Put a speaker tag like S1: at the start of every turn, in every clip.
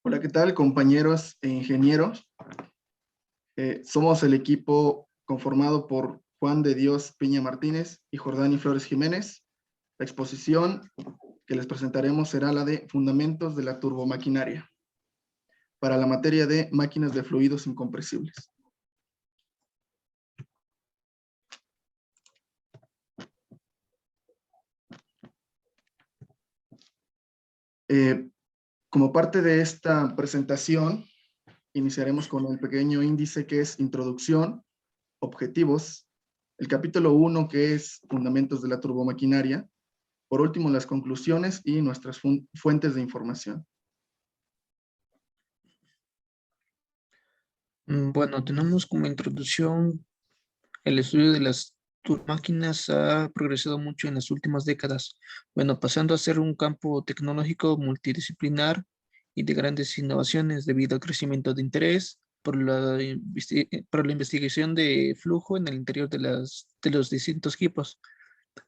S1: Hola, ¿qué tal, compañeros e ingenieros? Somos el equipo conformado por Juan de Dios Piña Martínez y Jordani Flores Jiménez. La exposición que les presentaremos será la de Fundamentos de la Turbomaquinaria para la materia de máquinas de fluidos incompresibles. Como parte de esta presentación, iniciaremos con el pequeño índice que es Introducción, Objetivos, el capítulo 1 que es Fundamentos de la Turbomaquinaria, por último las conclusiones y nuestras fuentes de información.
S2: Bueno, tenemos como introducción el estudio de las turbomáquinas ha progresado mucho en las últimas décadas, bueno, pasando a ser un campo tecnológico multidisciplinar y de grandes innovaciones debido al crecimiento de interés por la investigación de flujo en el interior de los distintos equipos.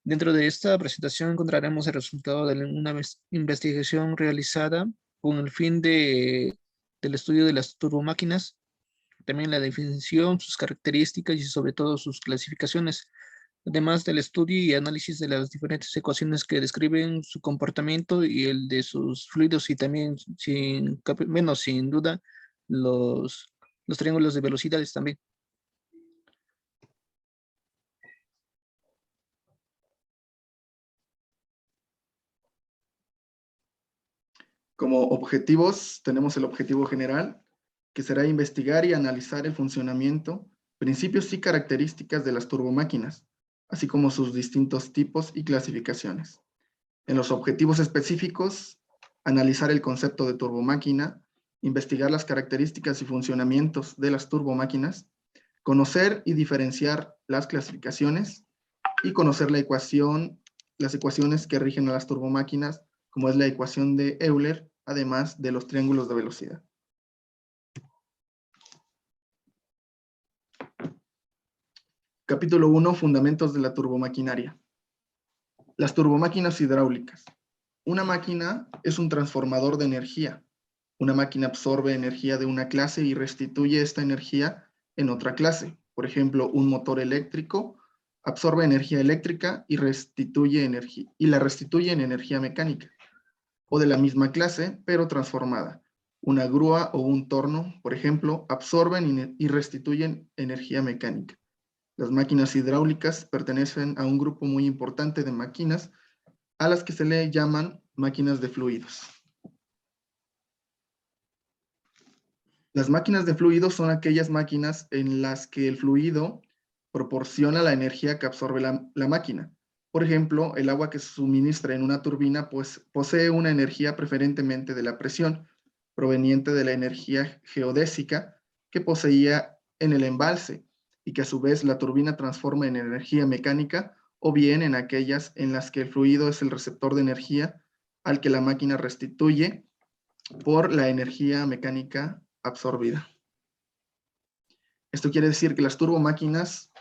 S2: Dentro de esta presentación encontraremos el resultado de una investigación realizada con el fin del estudio de las turbomáquinas, también la definición, sus características y sobre todo sus clasificaciones, además del estudio y análisis de las diferentes ecuaciones que describen su comportamiento y el de sus fluidos y también, sin duda, los, los triángulos de velocidades también.
S1: Como objetivos, tenemos el objetivo general, que será investigar y analizar el funcionamiento, principios y características de las turbomáquinas, así como sus distintos tipos y clasificaciones. En los objetivos específicos, analizar el concepto de turbomáquina, investigar las características y funcionamientos de las turbomáquinas, conocer y diferenciar las clasificaciones y conocer las ecuaciones que rigen a las turbomáquinas, como es la ecuación de Euler, además de los triángulos de velocidad. Capítulo 1, Fundamentos de la turbomaquinaria. Las turbomáquinas hidráulicas. Una máquina es un transformador de energía. Una máquina absorbe energía de una clase y restituye esta energía en otra clase. Por ejemplo, un motor eléctrico absorbe energía eléctrica y la restituye en energía mecánica, o de la misma clase, pero transformada. Una grúa o un torno, por ejemplo, absorben y restituyen energía mecánica. Las máquinas hidráulicas pertenecen a un grupo muy importante de máquinas a las que se le llaman máquinas de fluidos. Las máquinas de fluidos son aquellas máquinas en las que el fluido proporciona la energía que absorbe la máquina. Por ejemplo, el agua que se suministra en una turbina pues, posee una energía preferentemente de la presión, proveniente de la energía geodésica que poseía en el embalse y que a su vez la turbina transforma en energía mecánica, o bien en aquellas en las que el fluido es el receptor de energía al que la máquina restituye por la energía mecánica absorbida. Esto quiere decir que las turbomáquinas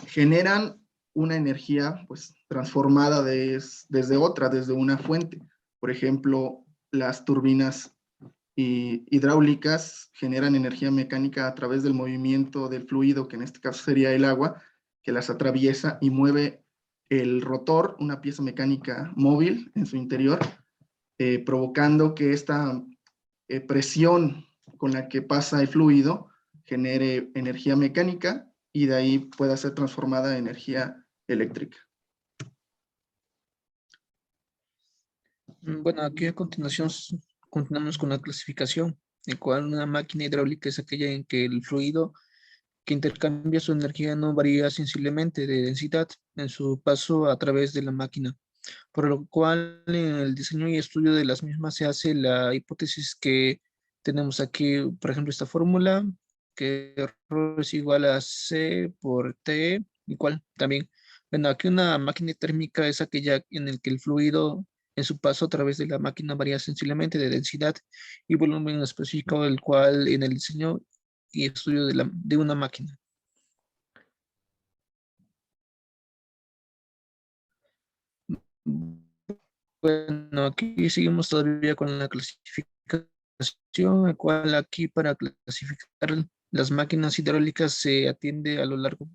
S1: generan una energía pues, transformada desde una fuente. Por ejemplo, las turbinas hidráulicas generan energía mecánica a través del movimiento del fluido, que en este caso sería el agua, que las atraviesa y mueve el rotor, una pieza mecánica móvil en su interior, provocando que esta presión con la que pasa el fluido genere energía mecánica y de ahí pueda ser transformada en energía eléctrica.
S2: Bueno, aquí a continuación continuamos con la clasificación, en cual una máquina hidráulica es aquella en que el fluido que intercambia su energía no varía sensiblemente de densidad en su paso a través de la máquina, por lo cual en el diseño y estudio de las mismas se hace la hipótesis que tenemos aquí, por ejemplo, esta fórmula, que R es igual a C por T, igual también. Bueno, aquí una máquina térmica es aquella en el que el fluido en su paso a través de la máquina varía sensiblemente de densidad y volumen específico, del cual en el diseño y estudio de una máquina. Bueno, aquí seguimos todavía con la clasificación. el cual aquí para clasificar las máquinas hidráulicas se atiende a lo largo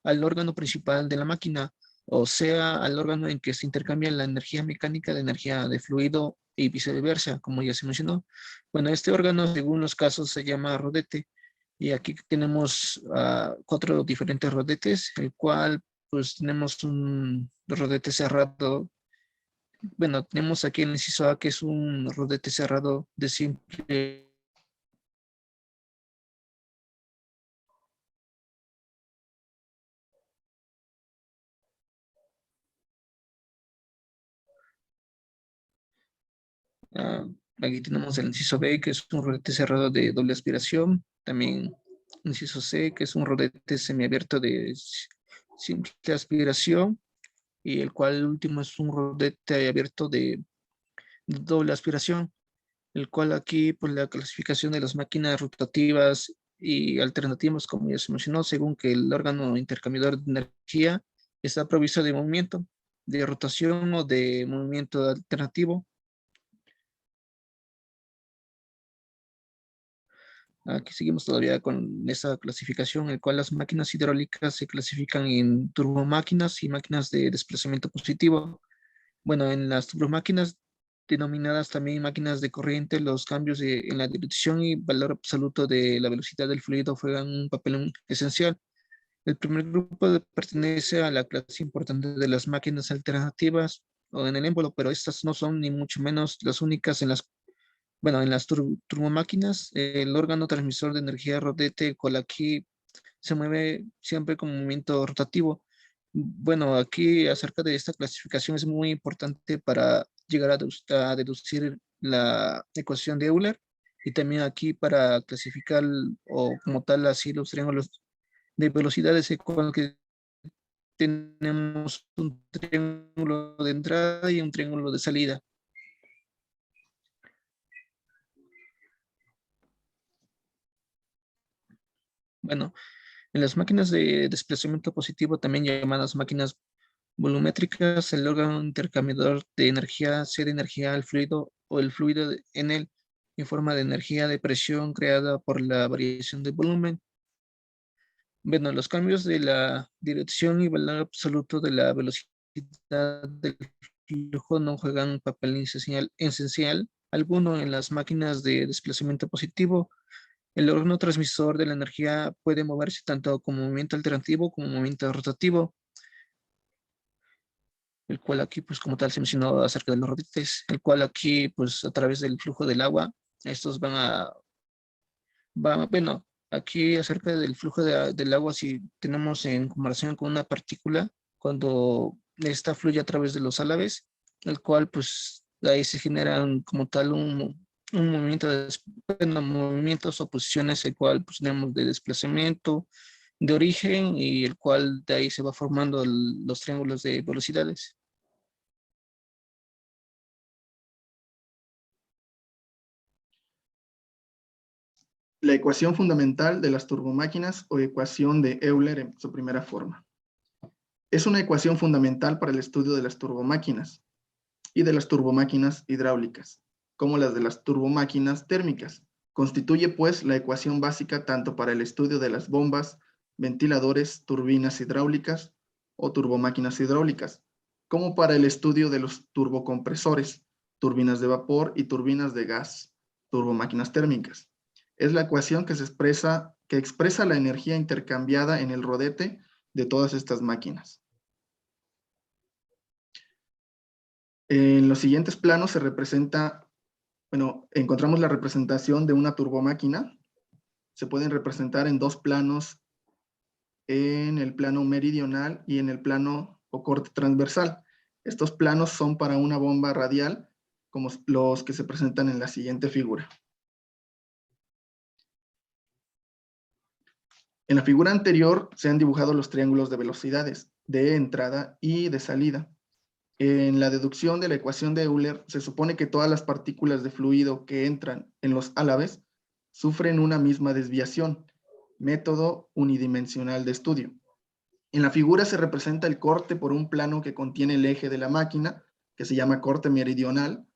S2: al órgano principal de la máquina, o sea, al órgano en que se intercambia la energía mecánica de energía de fluido y viceversa, como ya se mencionó. Bueno, este órgano, según los casos, se llama rodete. Y aquí tenemos cuatro diferentes rodetes, el cual pues tenemos un rodete cerrado. Bueno, tenemos aquí el inciso A, que es un rodete cerrado de simple ah, aquí tenemos el inciso B, que es un rodete cerrado de doble aspiración. También inciso C, que es un rodete semiabierto de simple aspiración. Y el cual último es un rodete abierto de doble aspiración, el cual aquí, pues la clasificación de las máquinas rotativas y alternativas, como ya se mencionó, según que el órgano intercambiador de energía está provisto de movimiento, de rotación o de movimiento alternativo. Aquí seguimos todavía con esa clasificación, el cual las máquinas hidráulicas se clasifican en turbomáquinas y máquinas de desplazamiento positivo. Bueno, en las turbomáquinas, denominadas también máquinas de corriente, los cambios en la dirección y valor absoluto de la velocidad del fluido juegan un papel esencial. El primer grupo pertenece a la clase importante de las máquinas alternativas o en el émbolo, pero estas no son ni mucho menos las únicas en las, bueno, en las turbomáquinas. El órgano transmisor de energía rodete, el cual aquí se mueve siempre con movimiento rotativo. Bueno, aquí acerca de esta clasificación es muy importante para llegar a deducir la ecuación de Euler, y también aquí para clasificar o como tal así los triángulos de velocidades, con que tenemos un triángulo de entrada y un triángulo de salida. Bueno, en las máquinas de desplazamiento positivo, también llamadas máquinas volumétricas, el órgano intercambiador de energía cede energía al fluido o el fluido en él en forma de energía de presión creada por la variación de volumen. Bueno, los cambios de la dirección y valor absoluto de la velocidad del flujo no juegan un papel esencial alguno en las máquinas de desplazamiento positivo. El órgano transmisor de la energía puede moverse tanto como movimiento alternativo como movimiento rotativo, el cual aquí, pues como tal, se mencionó acerca de los rodetes, el cual aquí, pues a través del flujo del agua, estos bueno, aquí acerca del flujo del agua, si tenemos en comparación con una partícula, cuando esta fluye a través de los álabes, el cual, pues, de ahí se generan como tal un movimiento bueno, movimientos o posiciones, el cual, pues, tenemos de desplazamiento, de origen, y el cual de ahí se va formando los triángulos de velocidades.
S1: La ecuación fundamental de las turbomáquinas o ecuación de Euler en su primera forma. Es una ecuación fundamental para el estudio de las turbomáquinas y de las turbomáquinas hidráulicas, como las de las turbomáquinas térmicas. Constituye, pues, la ecuación básica tanto para el estudio de las bombas, ventiladores, turbinas hidráulicas o turbomáquinas hidráulicas, como para el estudio de los turbocompresores, turbinas de vapor y turbinas de gas, turbomáquinas térmicas. Es la ecuación que expresa la energía intercambiada en el rodete de todas estas máquinas. En los siguientes planos se representa, bueno, encontramos la representación de una turbomáquina. Se pueden representar en dos planos, en el plano meridional y en el plano o corte transversal. Estos planos son para una bomba radial, como los que se presentan en la siguiente figura. En la figura anterior se han dibujado los triángulos de velocidades, de entrada y de salida. En la deducción de la ecuación de Euler, se supone que todas las partículas de fluido que entran en los álabes sufren una misma desviación, método unidimensional de estudio. En la figura se representa el corte por un plano que contiene el eje de la máquina, que se llama corte meridional,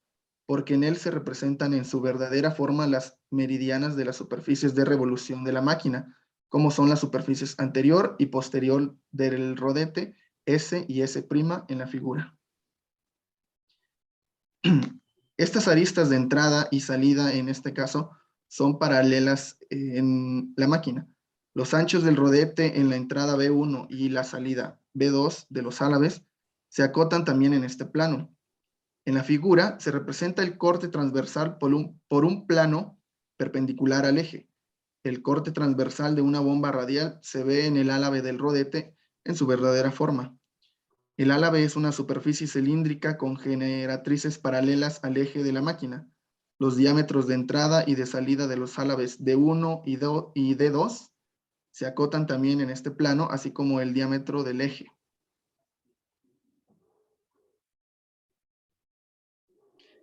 S1: porque en él se representan en su verdadera forma las meridianas de las superficies de revolución de la máquina, como son las superficies anterior y posterior del rodete, S y S' en la figura. Estas aristas de entrada y salida, en este caso, son paralelas en la máquina. Los anchos del rodete en la entrada B1 y la salida B2 de los álabes se acotan también en este plano. En la figura se representa el corte transversal por un plano perpendicular al eje. El corte transversal de una bomba radial se ve en el álabe del rodete en su verdadera forma. El álabe es una superficie cilíndrica con generatrices paralelas al eje de la máquina. Los diámetros de entrada y de salida de los álabes D1 y D2 se acotan también en este plano, así como el diámetro del eje.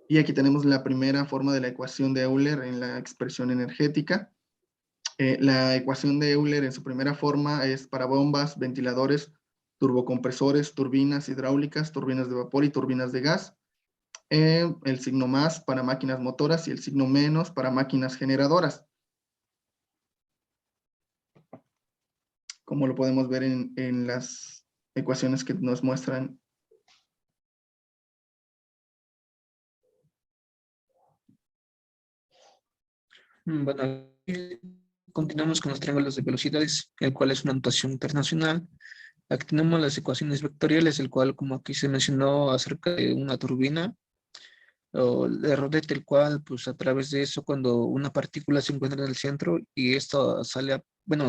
S1: Y aquí tenemos la primera forma de la ecuación de Euler en la expresión energética. La ecuación de Euler en su primera forma es para bombas, ventiladores, turbocompresores, turbinas hidráulicas, turbinas de vapor y turbinas de gas. El signo más para máquinas motoras y el signo menos para máquinas generadoras. Como lo podemos ver en las ecuaciones que nos muestran.
S2: Bueno, aquí continuamos con los triángulos de velocidades, el cual es una notación internacional. Aquí tenemos las ecuaciones vectoriales, el cual, como aquí se mencionó acerca de una turbina o el rodete, el cual, pues a través de eso, cuando una partícula se encuentra en el centro y esto sale,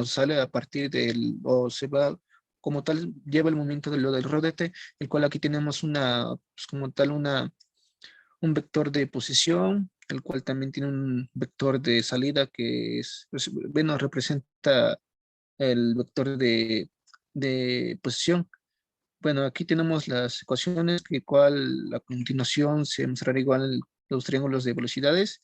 S2: sale a partir del, o se va, como tal, lleva el movimiento de lo del rodete, el cual aquí tenemos una, pues como tal, un vector de posición, el cual también tiene un vector de salida que es, pues, bueno, representa el vector de posición. Bueno, aquí tenemos las ecuaciones, que cual a continuación se mostrará igual los triángulos de velocidades.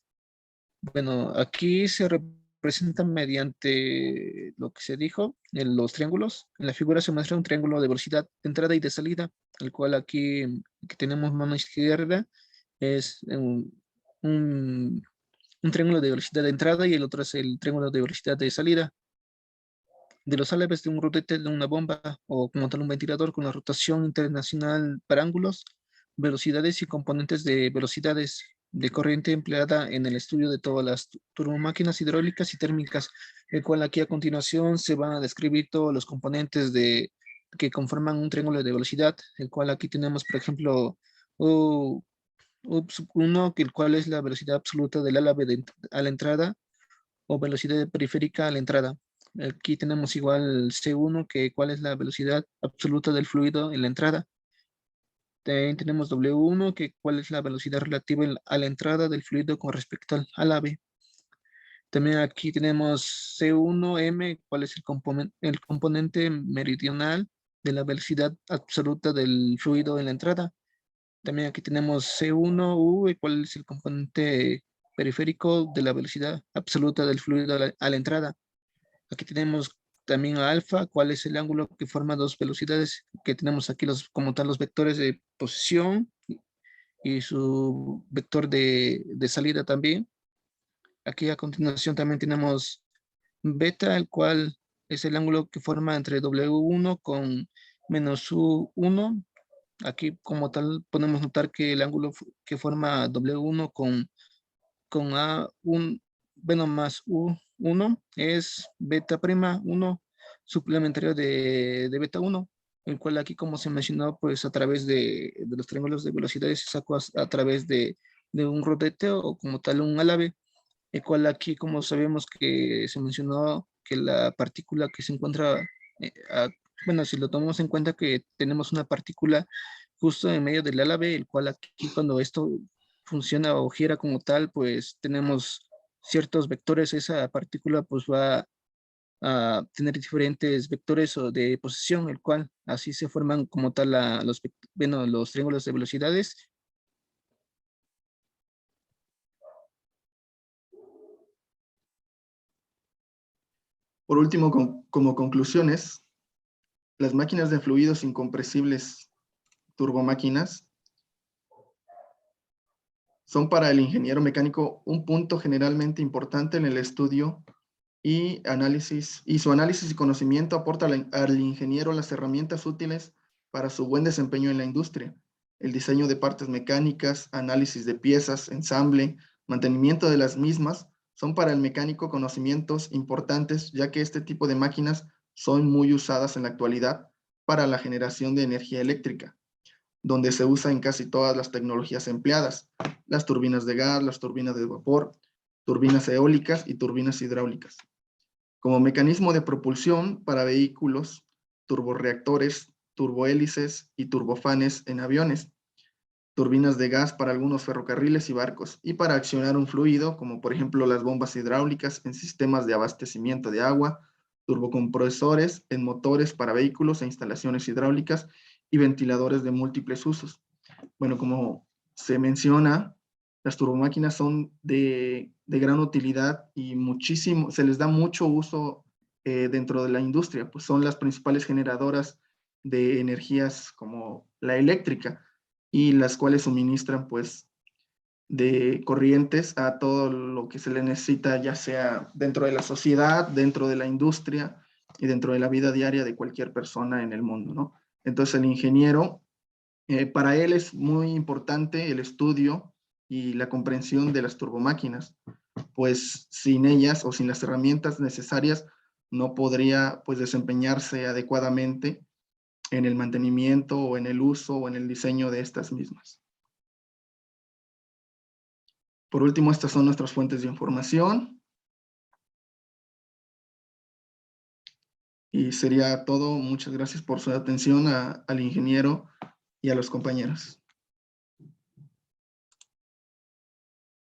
S2: Bueno, aquí se representan mediante lo que se dijo en los triángulos. En la figura se muestra un triángulo de velocidad de entrada y de salida, el cual aquí que tenemos mano izquierda es un triángulo de velocidad de entrada y el otro es el triángulo de velocidad de salida de los álabes de un rodete de una bomba o como tal un ventilador con la rotación internacional para ángulos, velocidades y componentes de velocidades de corriente empleada en el estudio de todas las turbomáquinas hidráulicas y térmicas, el cual aquí a continuación se van a describir todos los componentes que conforman un triángulo de velocidad, el cual aquí tenemos, por ejemplo, uno, que el cual es la velocidad absoluta del álabe a la entrada, o velocidad periférica a la entrada. Aquí tenemos igual C1, que cuál es la velocidad absoluta del fluido en la entrada. También tenemos W1, que cuál es la velocidad relativa a la entrada del fluido con respecto al AVE. También aquí tenemos C1M, cuál es el componente meridional de la velocidad absoluta del fluido en la entrada. También aquí tenemos C1U, cuál es el componente periférico de la velocidad absoluta del fluido a la entrada. Aquí tenemos también a alfa, cuál es el ángulo que forma dos velocidades, que tenemos aquí como tal los vectores de posición y su vector de salida también. Aquí a continuación también tenemos beta, el cual es el ángulo que forma entre W1 con menos U1. Aquí como tal podemos notar que el ángulo que forma W1 con A1, bueno, más U1 es beta prima 1 suplementario de beta 1, el cual aquí, como se mencionó, pues a través de los triángulos de velocidades se sacó a través de un rodete o como tal un álabe, el cual aquí, como sabemos que se mencionó que la partícula que se encuentra, bueno, si lo tomamos en cuenta que tenemos una partícula justo en medio del álabe, el cual aquí cuando esto funciona o gira como tal, pues tenemos ciertos vectores, esa partícula pues va a tener diferentes vectores o de posición, el cual así se forman como tal bueno, los triángulos de velocidades.
S1: Por último, como conclusiones, las máquinas de fluidos incompresibles turbomáquinas son para el ingeniero mecánico un punto generalmente importante en el estudio y análisis, y su análisis y conocimiento aporta al ingeniero las herramientas útiles para su buen desempeño en la industria. El diseño de partes mecánicas, análisis de piezas, ensamble, mantenimiento de las mismas, son para el mecánico conocimientos importantes, ya que este tipo de máquinas son muy usadas en la actualidad para la generación de energía eléctrica, donde se usa en casi todas las tecnologías empleadas: las turbinas de gas, las turbinas de vapor, turbinas eólicas y turbinas hidráulicas. Como mecanismo de propulsión para vehículos, turborreactores, turbohélices y turbofanes en aviones, turbinas de gas para algunos ferrocarriles y barcos, y para accionar un fluido, como por ejemplo las bombas hidráulicas en sistemas de abastecimiento de agua, turbocompresores en motores para vehículos e instalaciones hidráulicas y ventiladores de múltiples usos. Bueno, como se menciona, las turbomáquinas son de gran utilidad y muchísimo, se les da mucho uso dentro de la industria, pues son las principales generadoras de energías como la eléctrica, y las cuales suministran pues de corrientes a todo lo que se le necesita, ya sea dentro de la sociedad, dentro de la industria y dentro de la vida diaria de cualquier persona en el mundo, ¿no? Entonces el ingeniero, para él es muy importante el estudio y la comprensión de las turbomáquinas, pues sin ellas o sin las herramientas necesarias no podría pues desempeñarse adecuadamente en el mantenimiento o en el uso o en el diseño de estas mismas. Por último, estas son nuestras fuentes de información. Y sería todo. Muchas gracias por su atención al ingeniero y a los compañeros.